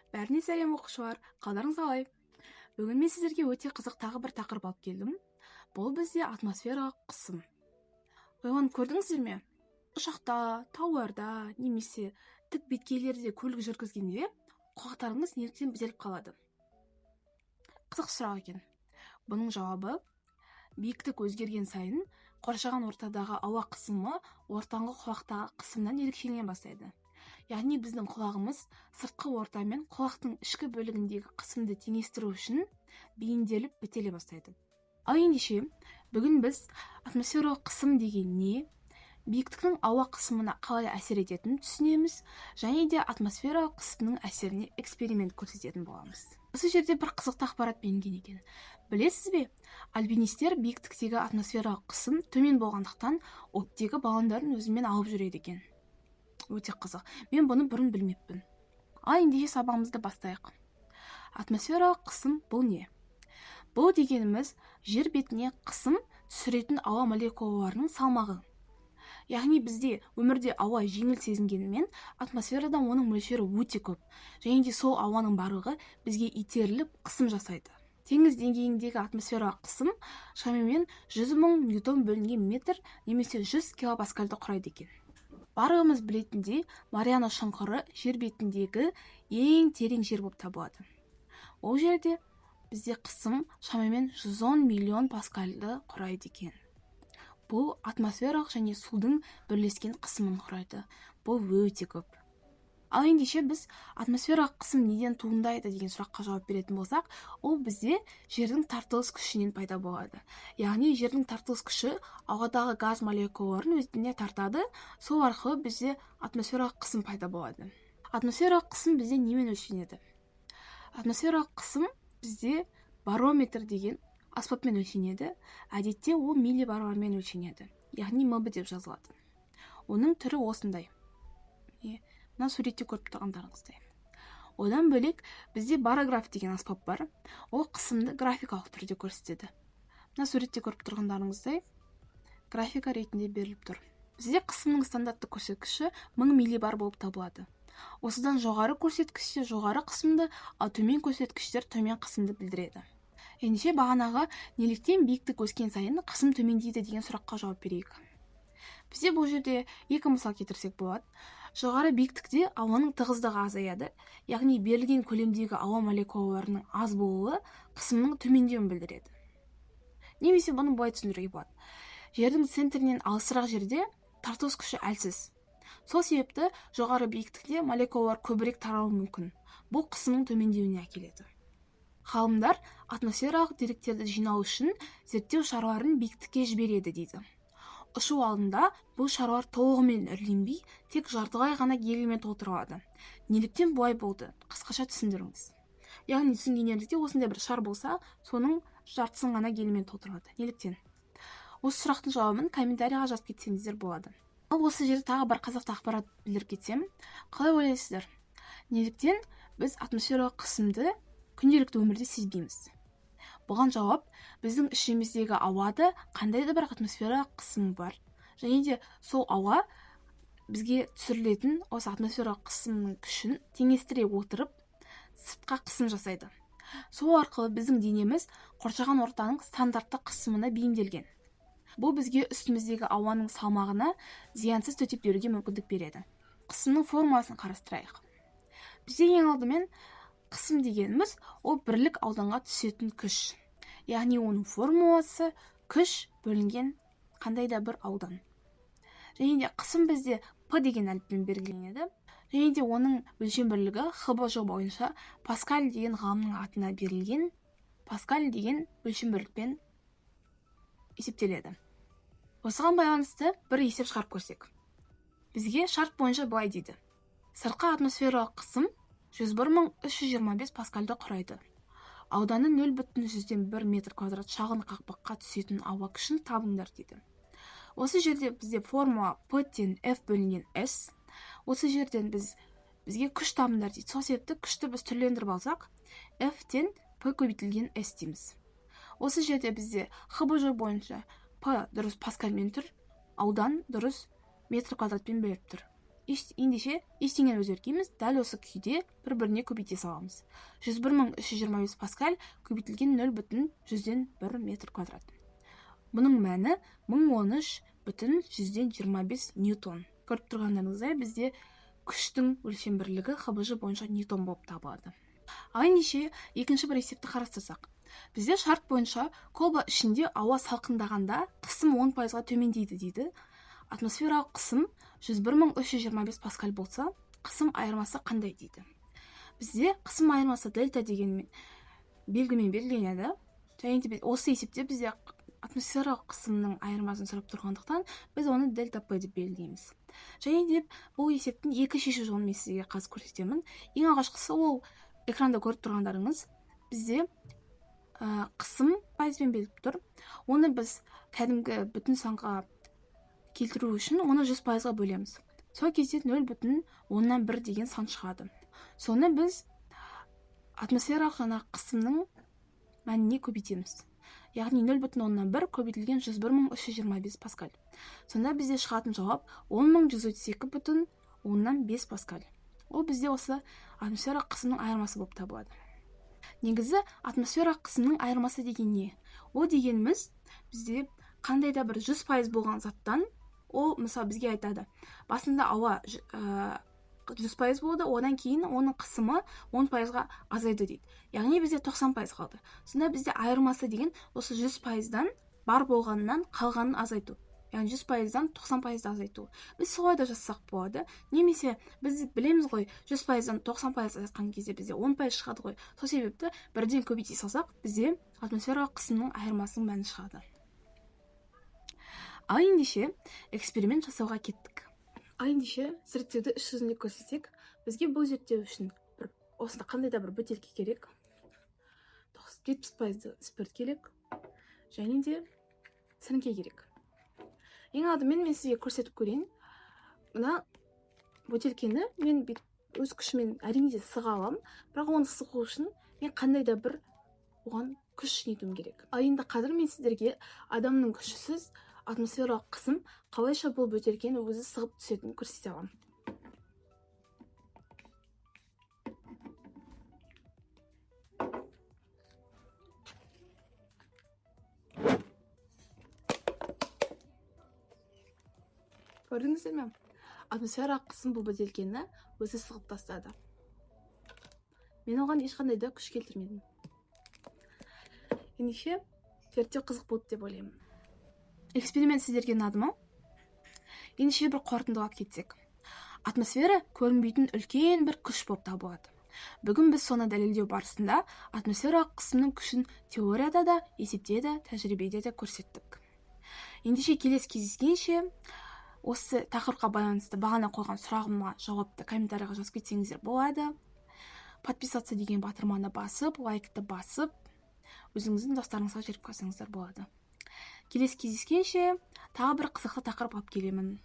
Бәріне сәлем оқушылар, қалдарыңыз қалай? Бүгін мен сіздерге өте қызық тағы бір тақырып алып келдім. Бұл бізде атмосфераға қысым. Оған көрдіңіздер ме? Ұшақта, тауларда, немесе тік беткейлерде көлік жүргізгенде құлақтарыңыз неліктен бітеліп қалады? Қызық сұрақ екен. Бұның жауабы, биіктік өзгерген сайын қоршаған ортадағы ауа қысымы ортаңғы құлақтағы қысымнан ерекшелене бастайды. Яғни біздің құлағымыз сыртқы орта мен құлақтың ішкі бөлігіндегі қысымды теңестіру үшін бейімделіп бітеле бастайды. Ал ендеше, бүгін біз атмосфералық қысым деген не, биіктіктің ауа қысымына қалай әсер ететінін түсінеміз, және де атмосфералық қысымның әсеріне эксперимент көрсететін боламыз. Осы жерде бір қызықты ақпарат берілген екен. Білесіз бе, альпинистер биіктіктегі атмосфералық қысым төмен болғандықтан оттегі баллондарын өзімен алып жүреді екен. Өте қызық. Мен бұны бұрын білмеппін. Ал ендеше сабағымызды бастайық. Атмосфералық қысым бұл не? Бұл дегеніміз жер бетіне қысым түсіретін ауа молекулаларының салмағы. Яғни бізде өмірде ауа жеңіл сезінгенімен, атмосферадан оның мөлшері өте көп. Және де сол ауаның барлығы бізге итеріліп қысым жасайды. Теңіз деңгейіндегі атмосфералық қысым шамамен 100 000 ньютон бөлінген метр немесе 100 килопаскальды құрайды екен. Барлығымыз білетіндей, Мариана шұңқыры жер бетіндегі ең терең жер болып табылады. Ол жерде бізде қысым шамамен 110 миллион паскальды құрайды екен. Бұл атмосфералық және судың бірлескен қысымын құрайды. Бұл өте көп. Ал ендеше біз атмосфералық қысым неден туындайды деген сұраққа жауап беретін болсақ, ол бізде жердің тартылыс күшінен пайда болады. Яғни жердің тартылыс күші ауадағы газ молекулаларын өзіне тартады, сол арқылы бізде атмосфералық қысым пайда болады. Атмосфералық қысым бізде немен өлшенеді? Атмосфералық қысым бізде барометр деген аспаппен өлшенеді. Әдетте ол миллибармен өлшенеді. Яғни МБ деп жазылады. Оның түрі осындай. Мына суретте көріп тұрғандарыңыздай. Одан бөлек бізде барограф деген аспап бар. Ол қысымды графикалық түрде көрсетеді. Мына суретте көріп тұрғандарыңыздай графика ретінде беріліп тұр. Бізде қысымның стандартты көрсеткіші 1000 миллибар болып табылады. Осыдан жоғары көрсеткіштер жоғары қысымды, ал төмен көрсеткіштер төмен қысымды білдіреді. Ендеше бағанағы неліктен биіктік өскен сайын қысым төмендейді деген сұраққа жауап берейік. Бізде бұл жерде екі мысал келтірсек болады. Жоғары биіктікте ауаның тығыздығы азаяды, яғни берілген көлемдегі ауа молекулаларының аз болуы қысымның төмендеуін білдіреді. Немесе бұны былай түсіндіруге болады. Жердің центрінен алысырақ жерде тартылыс күші әлсіз. Сол себепті жоғары биіктікте молекулалар көбірек таралуы мүмкін. Бұл қысымның төмендеуіне әкеледі. Ғалымдар атмосфералық деректерді жинау үшін зерттеу шараларын биіктікке жібереді дейді. Ұшу алдында бұл шаралар толығымен үрленбей, тек жартылай ғана гелиймен толтырылады. Неліктен бұлай болды? Қысқаша түсіндіріңіз. Яғни түсінгендеріңізде осындай бір шар болса, соның жартысын ғана гелиймен толтырылады. Неліктен? Осы сұрақтың жауабын комментарийға жазып кетсеңіздер болады. Ал осы жерде тағы бір қызықты ақпарат білдіріп кетсем, қалай ойлайсыздар? Неліктен біз атмосфералық қысымды күнделікті өмірде сезбейміз? Бұған жауап, біздің ішіміздегі ауада қандай да бір атмосфералық қысым бар. Және де сол ауа бізге түсірілетін осы атмосфералық қысымның күшін теңестіре отырып, сыртқа қысым жасайды. Сол арқылы біздің денеміз қоршаған ортаның стандартты қысымына бейімделген. Бұл бізге үстіміздегі ауаның салмағына зиянсыз төтеп беруге мүмкіндік береді. Қысымның формуласын қарастырайық. Бізде ең алдымен қысым дегеніміз ол бірлік ауданға түсетін күш. Яғни оның формуласы күш бөлінген қандай да бір аудан. Және де қысым бізде П деген әліппен белгіленеді. Және де оның өлшем бірлігі ХБЖ бойынша Паскаль деген ғалымның атына берілген Паскаль деген өлшем бірлікпен есептеледі. Осыған байланысты бір есеп шығарып көрсек. Бізге шарт бойынша былай дейді. Сыртқы атмосфералық қысым 101.325 паскальды құрайды. Ауданы 0,1 метр квадрат шағын қақпаққа түсетін ауа күшін табыңдар дейді. Осы жерде бізде формула P-тен F бөлінген S. Осы жерден бізге күш табыңдар дейді. Сол себепті күшті біз түрлендіріп алсақ, F-тен P көбейтілген S дейміз. Осы жерде бізде ХБЖ бойынша P дұрыс паскальмен тұр, аудан дұрыс метр квадратпен беріп тұр. ендеше ештеңені өзгертпейміз, дәл осы күйде бір-біріне көбейте саламыз. 101.325 паскаль көбейтілген 0,100 метр квадрат. Бұның мәні 1013,125 ньютон. Көріп тұрғандарыңыздай, бізде күштің өлшем бірлігі ХБЖ бойынша ньютон болып табылады. Ал ендеше екінші бір есепті қарастырсақ. Бізде шарт бойынша колба ішінде ауа салқындағанда қысым 10%-ға төмендейді дейді. Атмосфералық қысым 101.325 паскаль болса, қысым айырмасы қандай дейді. Бізде қысым айырмасы дельта деген белгімен белгіленеді. Және де осы есепте бізде атмосфералық қысымның айырмасын сұрап тұрғандықтан, біз оны дельта П деп белгілейміз. Және де бұл есептің екі шешу жолын мен сізге қазір көрсетемін. Ең алғашқысы ол экранда көріп тұрғандарыңыз, бізде қысым пайызбен беріліп тұр. Оны біз кәдімгі бүтін санға келтіру үшін оны 100%-ға бөлеміз. Сол кезде 0,1 деген сан шығады. Соны біз атмосфералық жаңа қысымның мәніне көбейтеміз. Яғни 0,1 көбейтілген 101.325 паскаль. Сонда бізде шығатын жауап 10.132,5 паскаль. Ол бізде осы атмосфералық қысымның айырмасы болып табылады. Негізі атмосфералық қысымның айырмасы деген не? Ол дегеніміз бізде қандай да бір 100% болған заттан, ол мысалы бізге айтады, басында ауа 100% болды, одан кейін оның қысымы 10%-ға азайды дейді. Яғни бізде 90% қалды. Сонда бізде айырмасы деген осы 100%-дан бар болғанынан қалғанын азайту. Яғни 100%-дан 90%-ды азайту. Біз солай да жазсақ болады. Немесе біз білеміз ғой, 100%-дан 90% азайтқан кезде бізде 10% шығады ғой. Сол себепті бірден көбейте салсақ, бізде атмосфералық қысымның айырмасының мәні шығады. Ал ендеше эксперимент жасауға кеттік. Ал ендеше зерттеуді іс жүзінде көрсетсек, бізге бұл зерттеу үшін осында қандай да бір бөтелке керек. 70% спирт керек. Және де сіріңке керек. Ең алдымен мен сізге көрсетіп көрейін. Мына бөтелкені мен өз күшімен әрине де сыға аламын. Бірақ оны сығу үшін мен қандай да бір оған күш жинайтуым керек. Ал енді қазір мен сіздерге адамның күшісіз атмосфералық қысым қалайша бұл бөтелкені өзі сығып түсетінін көрсете аламын. Көрдіңіздер ме? Атмосфералық қысым бұл бөтелкені өзі сығып тастады. Мен оған ешқандай да күш келтірмедім. Ендеше зерттеу қызық болды деп ойлаймын. Эксперимент сіздерге ұнады ма? Ендеше бір қорытындылап кетсек. Атмосфера көрінбейтін үлкен бір күш болып табылады. Бүгін біз соны дәлелдеу барысында атмосфералық қысымның күшін теорияда да, есепте де, тәжірибеде де көрсеттік. Ендеше келесі кездескенше осы тақырыпқа байланысты бағана қойған сұрағыма жауапты комментарийға жазып кетсеңіздер болады. Подписаться деген батырманы басып, лайкты басып, өзіңіздің достарыңызға жіберіп қойсаңыздар болады. Келесі кездескенше тағы бір қызықты тақырып алып келемін.